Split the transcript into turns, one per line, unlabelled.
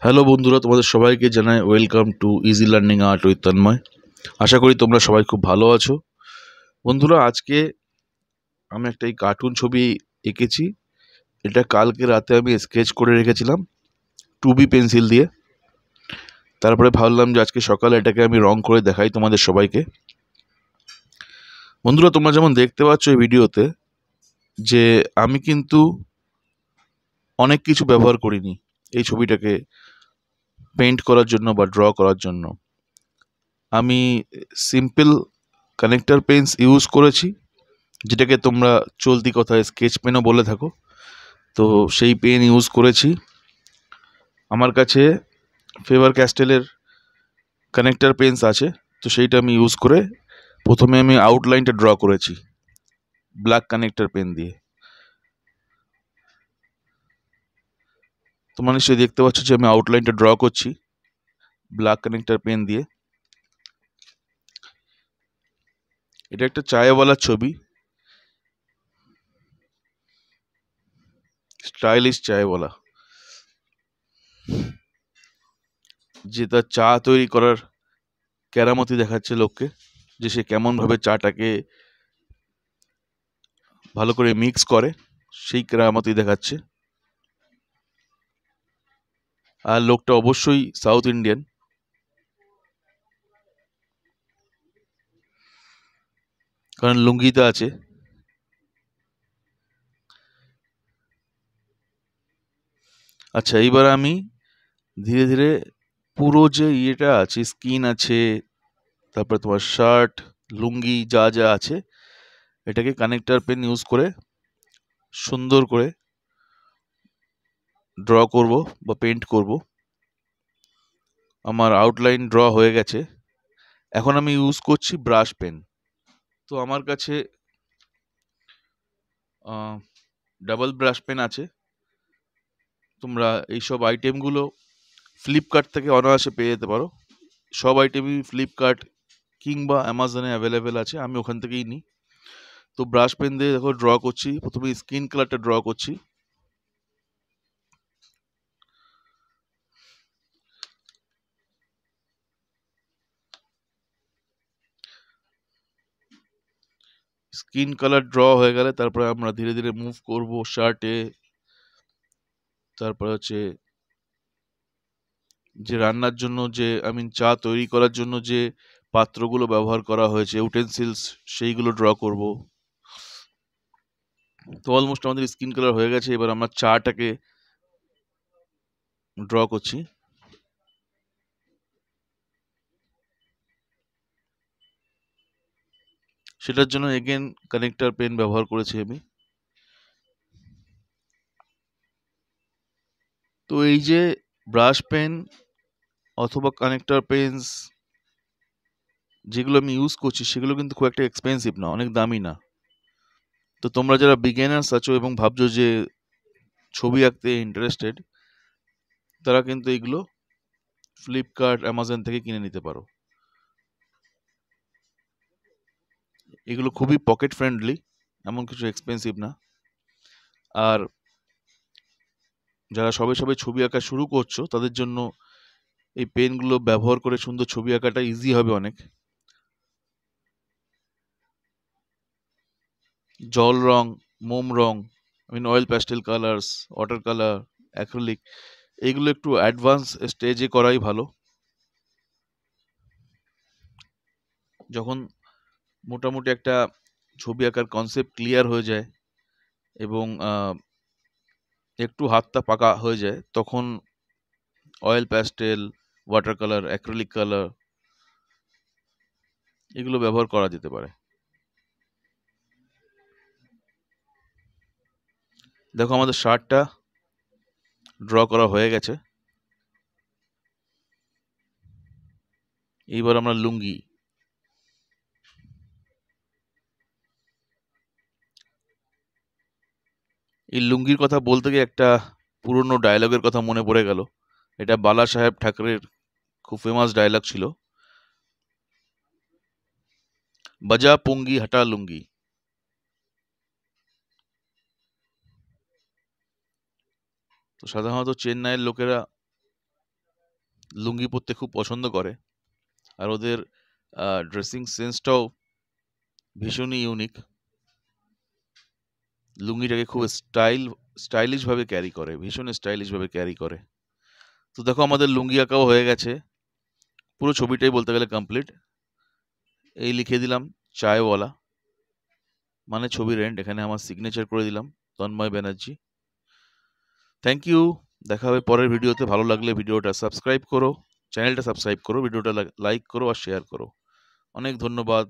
Hello বন্ধুরা, তোমাদের সবাইকে জানাই welcome to easy learning art with Tanmoy. আশা করি তোমরা সবাই খুব ভালো আছো। বন্ধুরা, আজকে আমি একটা এই কার্টুন ছবি এঁকেছি। এটা কালকে রাতে আমি স্কেচ করে রেখেছিলাম 2B পেন্সিল দিয়ে। তারপরে ভাবলাম যে আজকে সকালে এটাকে আমি রং করে দেখাই তোমাদের সবাইকে। বন্ধুরা, তোমরা যেমন দেখতে পাচ্ছ এই ভিডিওতে যে আমি কিন্তু অনেক কিছু ব্যবহার করিনি এই ছবিটাকে পেইন্ট করার জন্য বা ড্র করার জন্য। আমি সিম্পল কানেক্টর পেন্স ইউজ করেছি, যেটাকে তোমরা চলতি কথায় স্কেচ পেনও বলে থাকো। তো সেই পেন ইউজ করেছি। আমার কাছে ফেভার ক্যাস্টেলের কানেক্টর পেন্স আছে, তো সেইটা আমি ইউজ করে প্রথমে আমি আউটলাইনটা ড্র করেছি ব্ল্যাক কানেক্টর পেন দিয়ে। তোমরা নিশ্চয়ই দেখতে পাচ্ছ যে আমি আউটলাইনটা ড্র করছি ব্ল্যাক কানেক্টর পেন দিয়ে। এটা একটা চায়ওয়ালার ছবি, স্টাইলিশ চায়ওয়ালা, যে তার চা তৈরি করার কেরামতি দেখাচ্ছে লোককে, যে সে কেমনভাবে চাটাকে ভালো করে মিক্স করে, সেই কেরামতি দেখাচ্ছে। আর লোকটা অবশ্যই সাউথ ইন্ডিয়ান, কারণ লুঙ্গিতে আছে। আচ্ছা, এইবার আমি ধীরে ধীরে পুরো যে ইয়েটা আছে, স্কিন আছে, তারপরে তোমার শার্ট, লুঙ্গি, যা যা আছে, এটাকে কানেক্টর পেন ইউজ করে সুন্দর করে ড্র করব বা পেন্ট করব। আমার আউটলাইন ড্র হয়ে গেছে। এখন আমি ইউজ করছি ব্রাশ পেন। তো আমার কাছে ডাবল ব্রাশ পেন আছে। তোমরা এইসব আইটেমগুলো ফ্লিপকার্ট থেকে অনায়াসে পেয়ে যেতে পারো। সব আইটেমই ফ্লিপকার্ট কিংবা অ্যামাজনে অ্যাভেলেবেল আছে, আমি ওখান থেকেই নিই। তো ব্রাশ পেন দিয়ে দেখো ড্র করছি। প্রথমে স্কিন কালারটা ড্র করছি। স্কিন কালার ড্র হয়ে গেলে তারপরে আমরা ধীরে ধীরে মুভ করব শার্টে। তারপরে হচ্ছে যে রান্নার জন্য, যে চা তৈরি করার জন্য যে পাত্রগুলো ব্যবহার করা হয়েছে, ইউটেন্সিলস, সেইগুলো ড্র করব। তো অলমোস্ট আমাদের স্কিন কালার হয়ে গেছে। এবার আমরা চাটাকে ড্র করছি। সেটার জন্য এগেন কানেক্টর পেন ব্যবহার করেছি আমি। তো এই যে ব্রাশ পেন অথবা কানেক্টর পেন্স যেগুলো আমি ইউজ করছি, সেগুলো কিন্তু খুব একটা এক্সপেন্সিভ না, অনেক দামি না। তো তোমরা যারা বিগিনার্স আছো এবং ভাবছো যে ছবি আঁকতে ইন্টারেস্টেড, তারা কিন্তু এগুলো ফ্লিপকার্ট, অ্যামাজন থেকে কিনে নিতে পারো। এগুলো খুবই পকেট ফ্রেন্ডলি, এমন কিছু এক্সপেন্সিভ না। আর যারা সবে সবে ছবি আঁকা শুরু করছো, তাদের জন্য এই পেনগুলো ব্যবহার করে সুন্দর ছবি আঁকাটা ইজি হবে অনেক। জল রং, মোম রং, oil pastel colours, water colour, acrylic, এইগুলো একটু অ্যাডভান্স স্টেজে করাই ভালো। যখন মোটামুটি একটা ছবি আঁকার কনসেপ্ট ক্লিয়ার হয়ে যায় এবং একটু হাতটা পাকা হয়ে যায়, তখন oil pastel, water colour, acrylic colour, এগুলো ব্যবহার করা যেতে পারে। দেখো আমাদের শার্টটা ড্র করা হয়ে গেছে। এইবার আমরা লুঙ্গি। এই লুঙ্গির কথা বলতে গিয়ে একটা পুরনো ডায়লগের কথা মনে পড়ে গেল। এটা বালা সাহেব ঠাকরের খুব ফেমাস ডায়লগ ছিল, বাজা পুঙ্গি হাটা লুঙ্গি। তো সাধারণত চেন্নাইয়ের লোকেরা লুঙ্গি পরতে খুব পছন্দ করে, আর ওদের ড্রেসিং সেন্সটাও ভীষণই ইউনিক। লুঙ্গিটাকে খুব স্টাইলিশভাবে ক্যারি করে, ভীষণ স্টাইলিশভাবে ক্যারি করে। তো দেখো আমাদের লুঙ্গি আঁকাও হয়ে গেছে, পুরো ছবিটাই বলতে গেলে কমপ্লিট। এই লিখে দিলাম চায়ওয়ালা, মানে ছবির এন্ড। এখানে আমার সিগনেচার করে দিলাম তন্ময় ব্যানার্জি। থ্যাংক ইউ, দেখা হবে পরের ভিডিওতে। ভালো লাগলে ভিডিওটা সাবস্ক্রাইব করো, চ্যানেলটা সাবস্ক্রাইব করো, ভিডিওটা লাইক করো আর শেয়ার করো। অনেক ধন্যবাদ।